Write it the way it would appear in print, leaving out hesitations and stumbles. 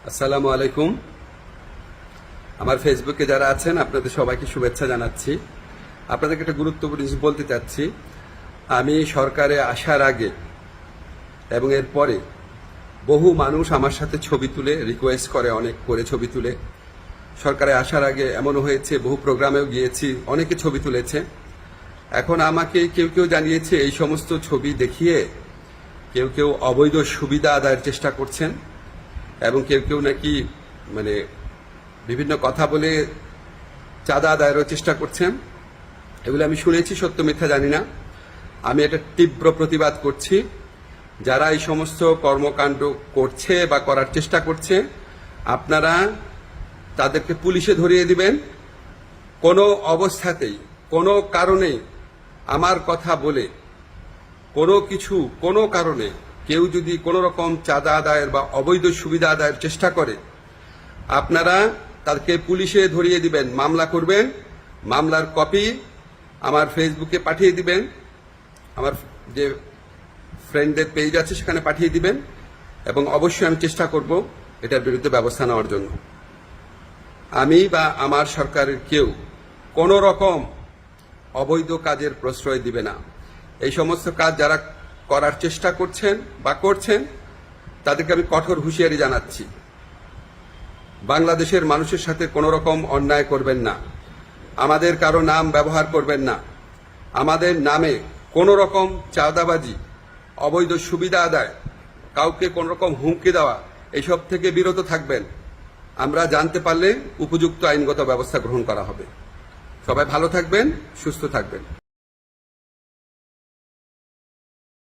আসসালামু আলাইকুম। আমার ফেসবুকে যারা আছেন আপনাদের সবাইকে শুভেচ্ছা জানাচ্ছি। আপনাদেরকে একটা গুরুত্বপূর্ণ জিনিস বলতে চাচ্ছি। আমি সরকারে আসার আগে এবং এর পরে বহু মানুষ আমার সাথে ছবি তুলে রিকোয়েস্ট করে, অনেক করে ছবি তুলে। সরকারে আসার আগে এমনও হয়েছে, বহু প্রোগ্রামেও গিয়েছি, অনেকে ছবি তুলেছে। এখন আমাকে কেউ কেউ জানিয়েছে এই সমস্ত ছবি দেখিয়ে কেউ কেউ অবৈধ সুবিধা আদায়ের চেষ্টা করছেন এবং কেউ কেউ নাকি বিভিন্ন কথা বলে চাঁদা আদায়েরও চেষ্টা করছেন। এগুলো আমি শুনেছি, সত্য মিথ্যা জানি না। আমি এটা তীব্র প্রতিবাদ করছি। যারা এই সমস্ত কর্মকাণ্ড করছে বা করার চেষ্টা করছে, আপনারা তাদেরকে পুলিশে ধরিয়ে দিবেন। কোনো অবস্থাতেই কোনো কারণে আমার কথা বলে কোনো কারণে কেউ যদি কোনো রকম চাঁদা আদায়ের বা অবৈধ সুবিধা আদায়ের চেষ্টা করে, আপনারা তাদেরকে পুলিশে ধরিয়ে দিবেন, মামলা করবেন। মামলার কপি আমার ফেসবুকে পাঠিয়ে দিবেন, আমার যে ফ্রেন্ডদের পেজ আছে সেখানে পাঠিয়ে দিবেন, এবং অবশ্যই আমি চেষ্টা করব এটার বিরুদ্ধে ব্যবস্থা নেওয়ার জন্য। আমি বা আমার সরকারের কেউ কোনো রকম অবৈধ কাজের প্রশ্রয় দিবে না। এই সমস্ত কাজ যারা করার চেষ্টা করছেন বা করছেন তাদেরকে আমি কঠোর হুঁশিয়ারি জানাচ্ছি। বাংলাদেশের মানুষের সাথে কোনো রকম অন্যায় করবেন না, আমাদের কারো নাম ব্যবহার করবেন না, আমাদের নামে কোনো রকম চাঁদাবাজি, অবৈধ সুবিধা আদায়, কাউকে কোনো রকম হুমকি দেওয়া, এইসব থেকে বিরত থাকবেন। আমরা জানতে পারলে উপযুক্ত আইনগত ব্যবস্থা গ্রহণ করা হবে। সবাই ভালো থাকবেন, সুস্থ থাকবেন।